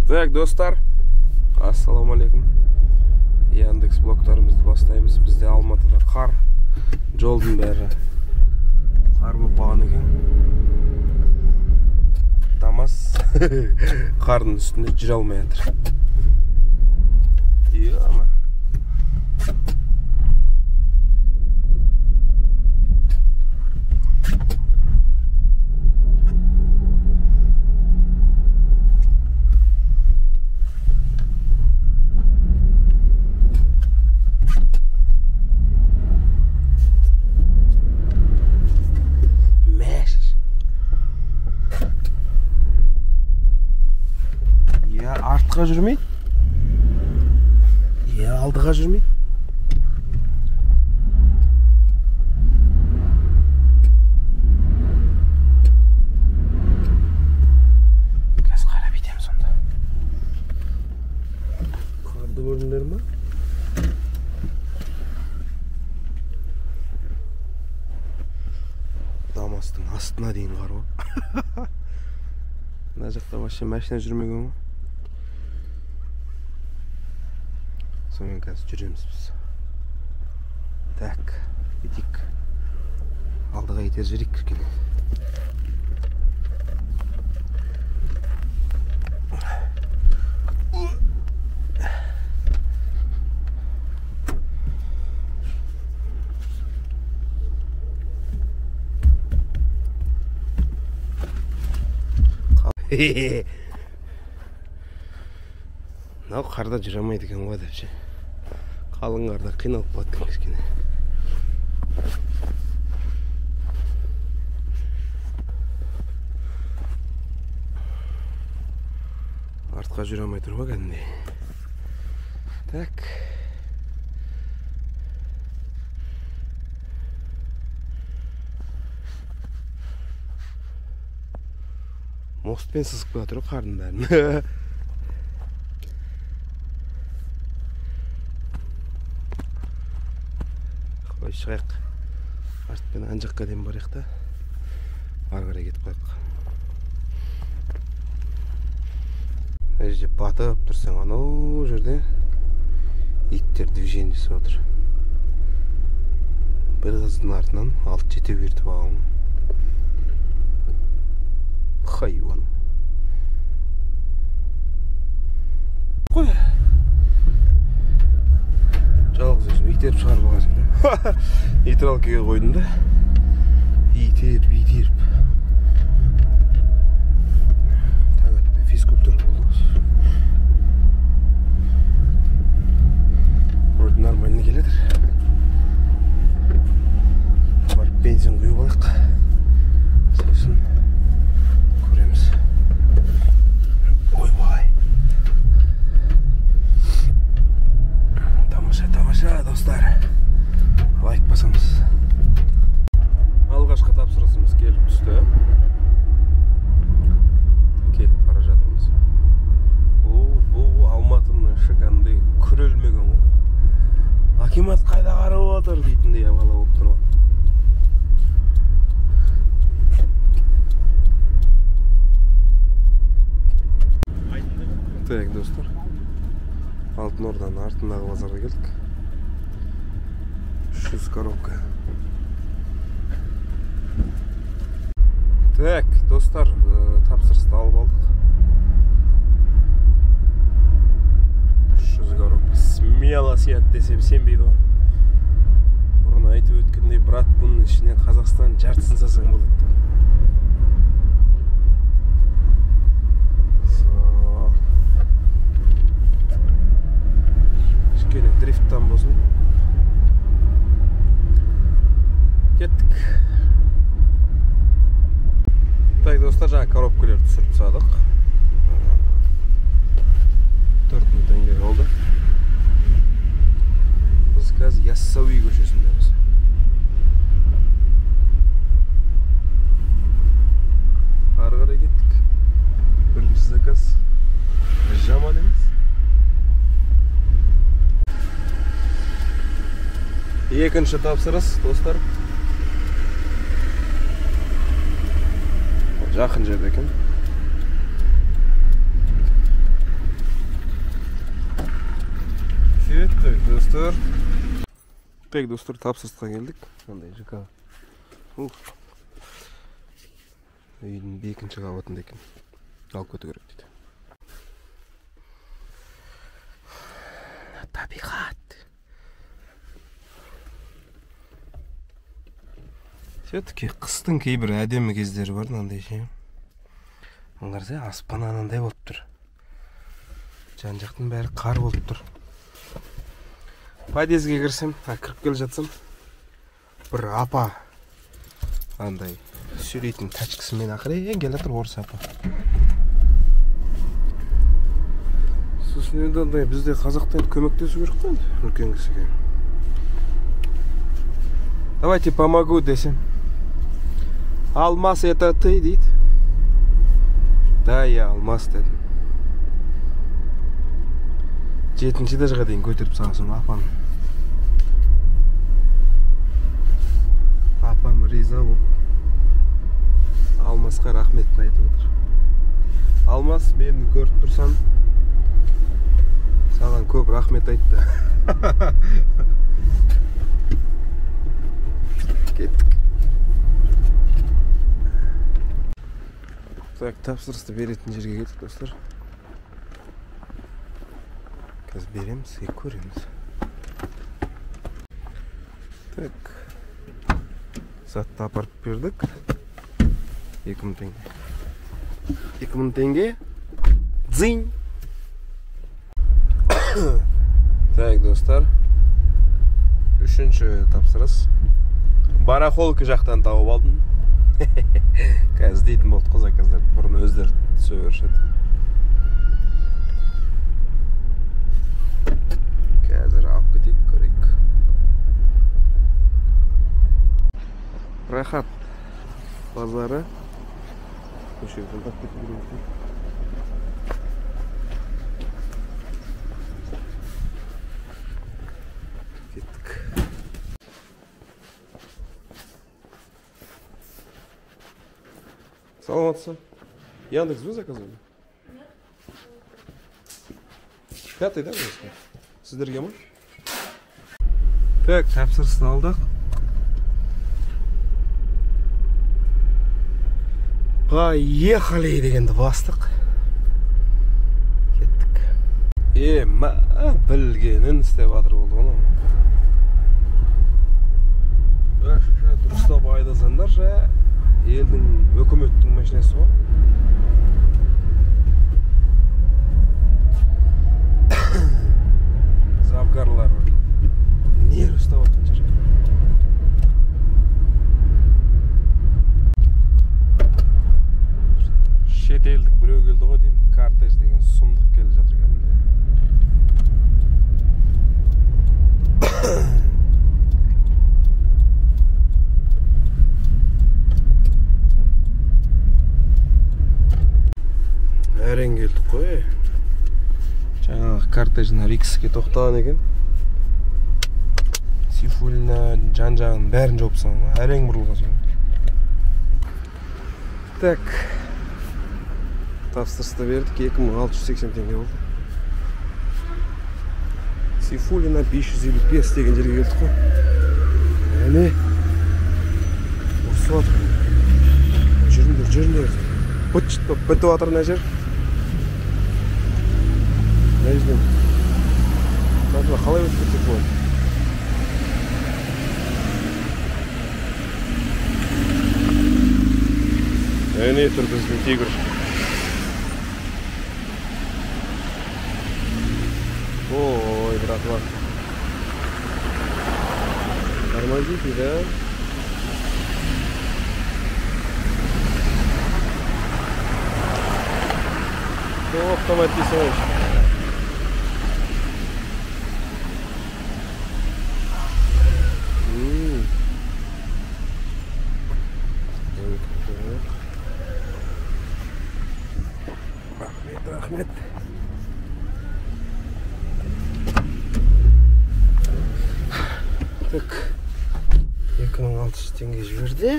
Так, достар, ассаламалейкум. Яндекс блоктарымызды бастаймыз. Бізде Алматыда қар, жолдың бәрі қар болып қалған екен. Дамас қардың үстінде жүре алмай жатыр. Ама. Артқа жүрмейді. Алдыға жүрмейді. Қазір қарап етеміз сонда. Қарды көрдіңдер ме? Дамастың астына дейін қар бар. Мына жақта вообще машина жүрмеген ғой. Сонымен қазір жүреміз біз. Так, етейік. Алдыға етер жүрейік кіргене. Мынау қарда жүре алмайды екен ғой деп ше. Қалың қарда қиналып қалады екен кішкене. Артқа жүре алмай тұр ғой кәдімгідей. Так. Мостпен сызып қоя тұр қардың бәрін. Шығайық. Артпен ан жаққа дейін барайық та ары қарай кетіп қойық. Мына жерде батып тұрсаң, анау жерде иттер движение жасап отыр. Бір қыздың артынан 6-7 ертіп алған. Хайуан. Қой. Жалғыз өзім итеріп шығарып алғансың да. Нейтралкаға қойдым да. Итеріп. Таң атпай физкультура болды. Вроде нормально келедір. Барып бензин құйып алайық. Сосын көреміз. Ойбай. Тамаша, достар. Лайк басамыз. Алғашқы тапсырысымыз келіп түсті. Кетіп бара жатырмыз. Бұл Алматының іші кәдімгідей күрелмеген ғой. Акимат қайда қарап отыр дейтіндей бала болып тұр ғой. Так, достар. Алтын Орданың артындағы базарға келдік. 300 коробка. Так, достар, тапсырысты алып алдық. 300 коробка. Смело сияды десем сенбейді ғой. Бұрын айтып өткендей, брат, бұның ішінен Қазақстан жартысын сасаң болады. Дрифттан болсын. Кеттік. Так, достар, жаңа коробкалерді түсіріп тастадық. 4000 теңге болды. Біз қазір Яссауи көшесіндеміз. Ары қарай кеттік. Бірінші заказ жаман емес. Екінші тапсырыс, достар. Жақын жерде екен. достар. Так, достар, тапсырысқа келдік. Мындай ЖК. Үйдің екінші қабатында екен. Алып кету керек дейді. Табиғат. Все-таки қыстың кейбір әдемі кездері бар, мынандай ше. Аңғарса, аспан анандай болып тұр. Жан жақтың бәрі қар болып тұр. Подъезге кірсем, кіріп келе жатсам, бір апа андай сөйлейтін тачкісімен ақырен келе жатыр, орыс апа. Сосын енді андай бізде қазақтан көмектесу керек қой, үлкен кісіге. Давайте помогу десем. Алмас это ты, дейді. Да, я алмас дедім. 7-ші этажға дейін көтеріп салсын апам. Апам риза болып Алмасқа рахметін айтып отыр. Алмас, мені көріп тұрсам, саған көп рахмет айтты. Кеттік. Так, тапсырысты беретін жерге келдік, достар. Қазір береміз и көреміз. Так, затты апарып бердік. 2000 теңге. 2000 теңге. Дзинь. Так, достар. Үшінші тапсырыс. Барахолка жақтан тауып алдым. Қазір дейтін болды қыздар, бұрын өздері сөвершеді. Қазір алып кетейік, көрейік. Рахат базары. Көше жолдап кетіп жүрмін. Кеттік. Саламатсыз. Яндекс вы заказывали? Нет. 5-й, да, вы? Сіздерге ма? Так, тапсырысын алдық. Поехали дегенді бастық. Кеттік. Білгенін істеп атыр болды ғана. Дұрыстап айдасандар жа, елдің өкіметтің машинасы ғой. Завгарлар бар. Не ұстап отын жер? Шет елдік біреу келді ғой деймін. Кортеж деген сұмдық келе жатыр кәдімгі. Әрең келдік қой. Жаңағы кортежіне Рикске тоқтаған екен. Сейфуллина жан-жағын бәрін жауып салған. Әрең бұрылған соң. Так. Тапсырысты бердік, 2680 теңге болды. Сейфуллина 555 деген жерге келдік қой. Әне. Ұрсып атыр. Жүріндер. Бітіп атыр мына жер. Нәжден. Қалай өтіп кетсек болады? Әне тұр біздің тигр. Ой, братва. Тормозите, да? О, автомат писаешь. Рахмет. Так, 2600 теңге жіберді.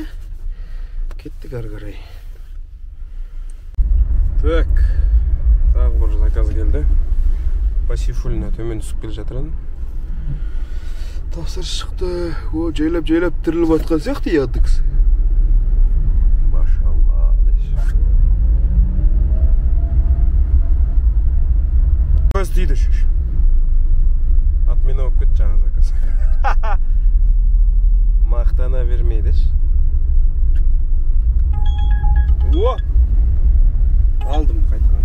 Кеттік ары қарай. Так, тағы бір заказ келді. По Сейфуллина төмен түсіп келе жатырмын. Тапсырыс шықты. О, жайлап тіріліп атқан сияқты яддықсы. Машалла. Көз дейді шеш. Атмені өп көт жаңа заказ. Мақтана бермейдіш. О! Алдым қайтадан.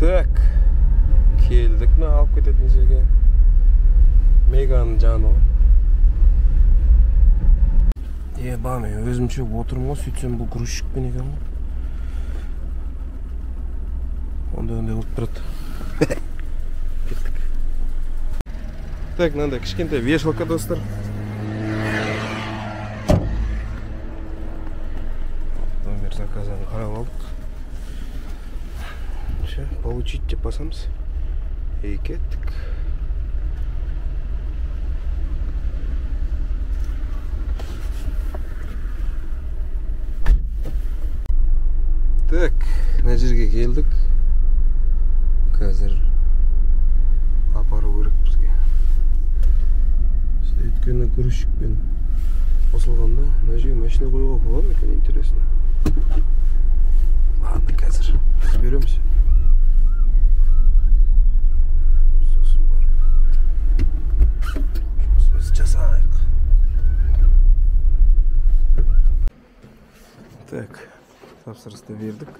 Так, келдік мына алып кететін жерге. Меганың жаны ғой. Ба, мен өзімше отырмын ғой, сөйтсем бұл грузчикпен екен ғой. Ондай қылып тұрады. Кеттік. Так, мынандай кішкентай вешалка, достар. Номер заказан қарап алдық. Получить деп басамыз. Кеттік. Так, мына жерге келдік. Қазір апару керек бізге. Өйткені грузчикпен қосылғанда мына жерге машина қоюға болады ма екен, интересно. Ладно, қазір береміз. Сосын барып жұмысымызды жасайық. Так, тапсырысты бердік.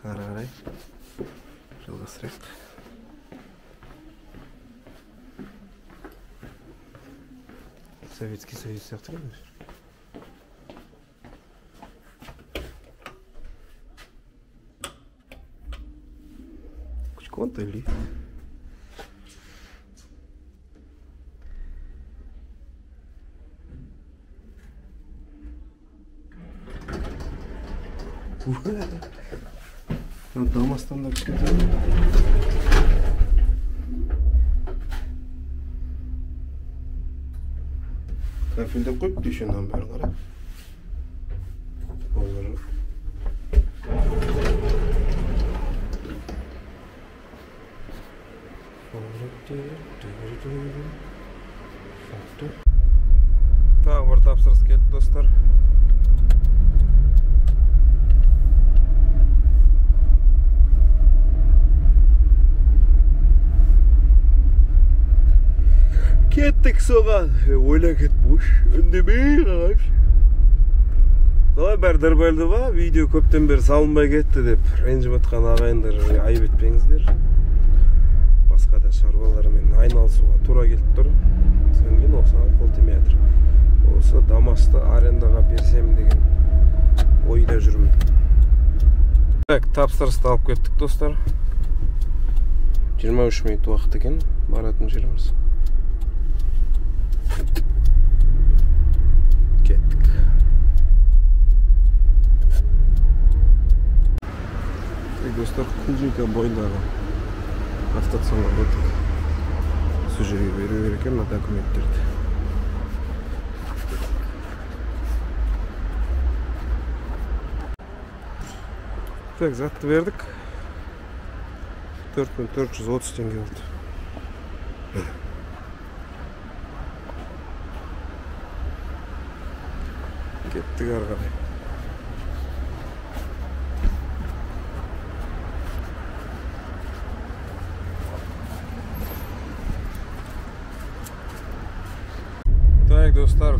Ары қарай жалғастырайық. Советский Союз сияқты ғой. Кучкон-то лифт. Дамастан да кішкентай. Кафелдеп қойып дүйшеннен бәрін қара. Тағы бір тапсырыс келді, достар. Кеттік соған, ойла кетпош, үндемей қағаш. Қалай бәрі дырбайлды ба, видео көптен бері салынбай кетті деп ренжіп отқан ағайындар айып етпеңіздер. Басқа да шаруалармен айналысуға тура келіп тұр. Сөнген осыған қол тимей жатыр. Осы Дамасты арендаға берсем деген ойда жүрмін. Так, тапсырысты алып кеттік, достар. 23 минут уақыт екен, баратын жеріміз. Кеттік. Достар, Кулжинка бойындағы автоцияға өтіп сол жерге беру керек екен мына документтерді. Так, затты бердік. 4430 теңге болды. Кеттік ары қарай. Так, достар,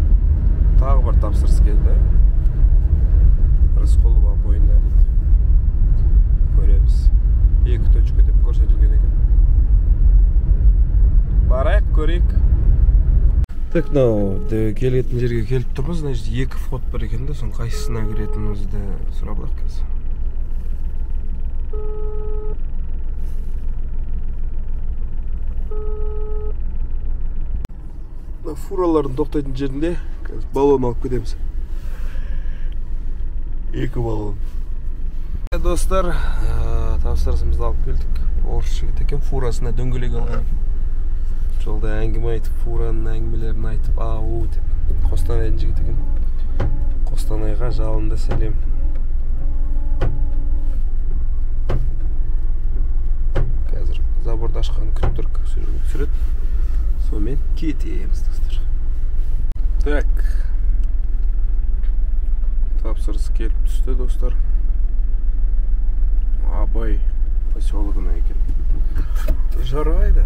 тағы бір тапсырыс келді. Рысқұлова бойында дейді. Көреміз. 2 точка деп көрсетілген екен. Барайық, көрейік. Так, келетін жерге келіп тұрмыз. Значит, 2 вход бар екен де, соның қайсысына кіретінімізді сұрап алайық қазір. Фуралардың тоқтайтын жерінде баллон алып кетеміз. 2 баллон. Достар, тапсырысымызды алып келдік. Орыс жігіт екен, фурасына дөңгелек алған. Жолда әңгіме айтып, фураның әңгімелерін айтып, ау деп. Қостанайдың жігіт екен. Қостанайға жалынды сәлем. ашқанын күтіп тұрық, сөйлеуге түсіреді. Сонымен кетеміз, достар. Так. Тапсырыс келіп түсті, достар. Абай поселогына екен. Жарайды.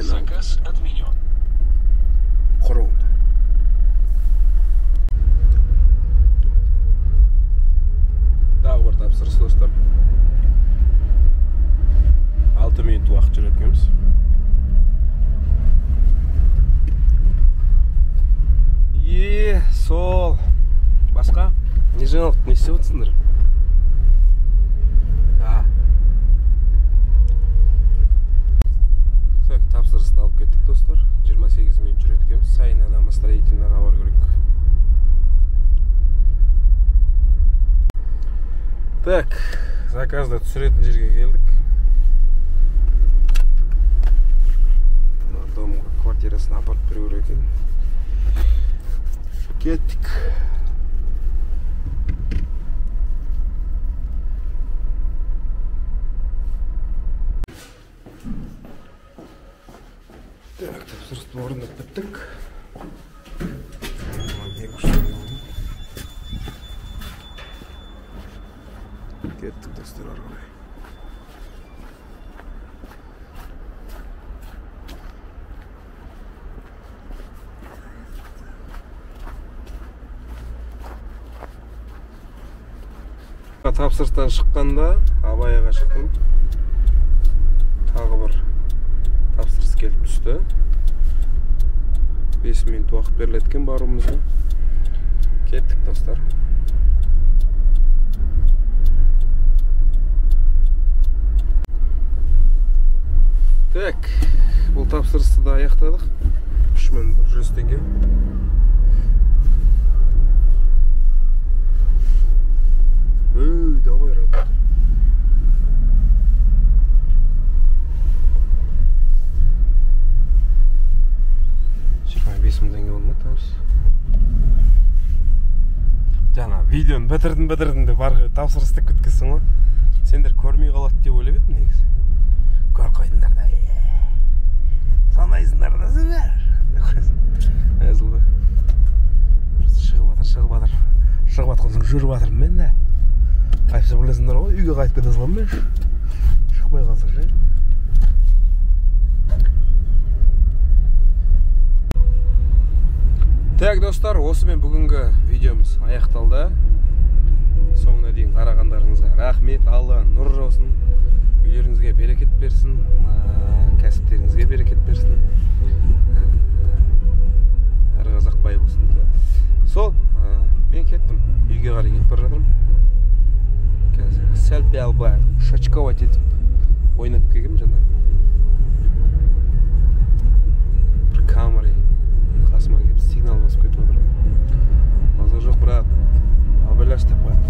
Заказ отменен. Құрылды. Тағы бір тапсырыс, достар. 6 минут уақыт жүретініміз. Сол. Басқа? Не жаңалық, не істеп отырсыңдар? Так, тапсырысты алып кеттік, достар. 28 минут жүретініміз. Сайын адамы строительныйға бар көрек. Так, заказда түсіретін жерге келдік. Домға квартирасына апарып беру керек екен. Кеттік. Так, тапсырысты орындап біттік. Кеттік, достар, ары қарай. Тапсырыстан шыққанда Абайға шықтым. Тағы бір тапсырыс келіп түсті. 5 минут уақыт берілеткен баруымызға. Кеттік, достар. Так, бұл тапсырысты да аяқтадық. 3100 теңге. Давай работай. Жиырма 5 мың теңге болмады, табыс. Жаңа видеоны бітірдім деп арғы тапсырысты күткізсің ғой. Сендер көрмей қалады деп ойлап едім негізі. Көр қойдыңдар да. Санайсыңдар да сендер. Әзіл ғой. Шығып атқан соң жүріп атырмын мен де. Қайсы білесіңдер ғой, үйге қайтып кете салам мен. Шықпай қалсақ жай. Так, достар, осымен бүгінгі видеомыз аяқталды. Соңына дейін қарағандарыңызға рахмет, Алла нұр жаусын. Үйлеріңізге берекет берсін, кәсіптеріңізге берекет берсін. Әр қазақ бай болсын. Сол, мен кеттім. Үйге қарай кетіп бара жатырмын. Сәл-пәл былай шачковать етіп ойнап келгем жаңа. Бір камерой қасыма келіп сигнал басып кетіп отыр. Аза жоқ, бірақ абайлаш деп қойды.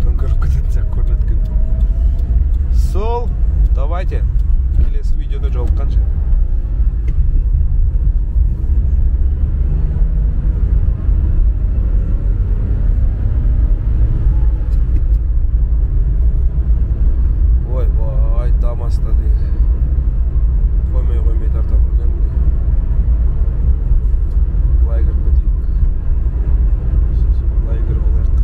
Төңкеріп кететін сияқты көрінеді екен. Сол, давайте келесі видеода жолыққанша. Дамаста дейік. Қоймай тарта қойғанымдай. Лайгер бөтейік. Лайгер болайық.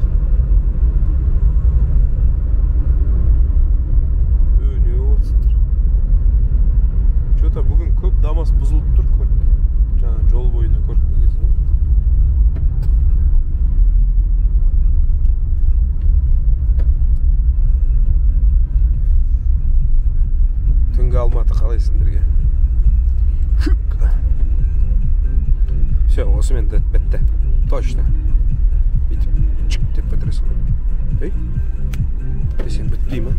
Не өтсіздер. Что-то бүгін көп дамас бұзылып тұр. Жаңа жол бойына көріп келесің. Түнгі Алматы қалайсыңдерге? Все, осымен бітті. Точно. Бүйтіп, чүк деп бітіресің. Десең бітпей ма?